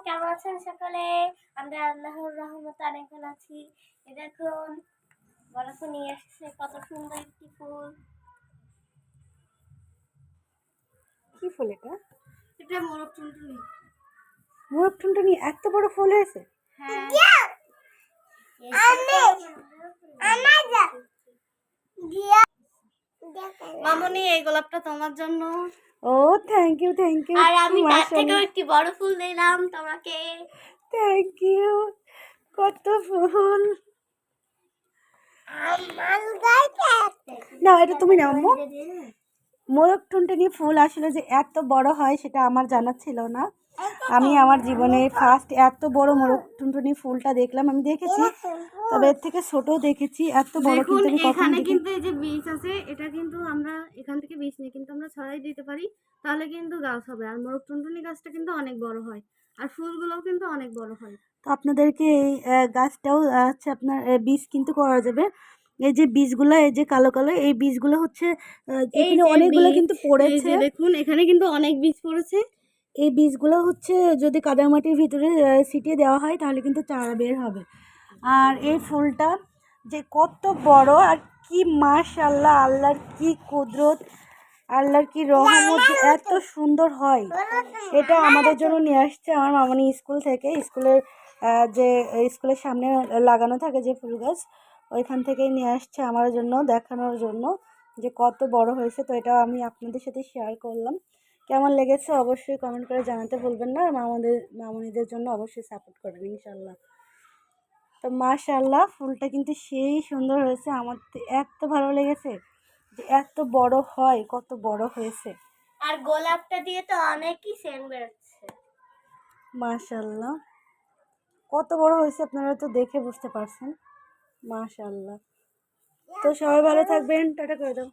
কেমন আছেন সকলে? আমরা আল্লাহর রহমতে অনেক ভালো আছি। এই দেখুন বরফ নিয়ে এসেছে কত সুন্দর একটি ফুল। কি ফুল এটা? এটা মোরগ টুনটুনি। মোরগ টুনটুনি এত বড় ফুল হয়েছে? হ্যাঁ। মামনি এই গোলাপটা তোমার জন্য। ও থ্যাংক ইউ থ্যাংক ইউ। আর আমি তার থেকেও একটি বড় ফুল দিলাম তোমাকে। Thank you. কত ফুল! না এটা তুমি নাও আম্মু। মোরগ টুনটুনি ফুল আসলে যে এত বড় হয় সেটা আমার জানা ছিল না। আমি আমার জীবনে ফার্স্ট এত বড় মোরগ টুনটুনি ফুলটা দেখলাম। আমি দেখেছি, তবে এর থেকে ছোটও দেখেছি, এত বড় কিন্তু আমি কখনো এখানে দেখি। কিন্তু এই যে বীজ আছে, এটা কিন্তু আমরা এখান থেকে বীজ নিয়ে কিন্তু আমরা ছড়াই দিতে পারি, তাহলে কিন্তু গাছ হবে। আর মোরগ টুনটুনি গাছটা কিন্তু অনেক বড় হয়, আর ফুলগুলোও কিন্তু অনেক বড় হয়। তো আপনাদেরকে এই গাছটাও হচ্ছে আপনার বীজ কিন্তু করা যাবে। এই যে বীজগুলো, এই যে কালো কালো এই বীজগুলো হচ্ছে এখানে অনেকগুলো কিন্তু পড়েছে। দেখুন এখানে কিন্তু অনেক বীজ পড়েছে। এই বীজগুলো হচ্ছে যদি কাদা মাটির ভিতরে ছিটিয়ে দেওয়া হয় তাহলে কিন্তু চারা বের হবে। আর এই ফুলটা যে কত বড় আর কি মাশাআল্লাহ, আল্লাহর কি কুদরত, আল্লাহর কি রহমত যে এত সুন্দর হয়। এটা আমাদের জন্য নিয়ে আসছে আমার মামনি স্কুল থেকে। স্কুলের যে স্কুলের সামনে লাগানো থাকে যে ফুল গাছ, ওইখান থেকেই নিয়ে আসছে আমার জন্য, দেখানোর জন্য যে কত বড় হয়েছে। তো এটা আমি আপনাদের সাথে শেয়ার করলাম। কেমন লেগেছে অবশ্যই কমেন্ট করে জানাতে ভুলবেন না। মামনিদের জন্য অবশ্যই সাপোর্ট করবেন ইনশাল্লাহ। তো মাশাআল্লাহ ফুলটা কিন্তু সেই সুন্দর হয়েছে। আমার তো এত ভালো লেগেছে যে এত বড় হয়, কত বড় হয়েছে। আর গোলাপটা দিয়ে তো অনেকই সেন্ট বেরোচ্ছে। মাশাআল্লাহ কত বড় হয়েছে আপনারা তো দেখে বুঝতে পারছেন। মাশাআল্লাহ। তো সবাই ভালো থাকবেন, টাটা করে দাও।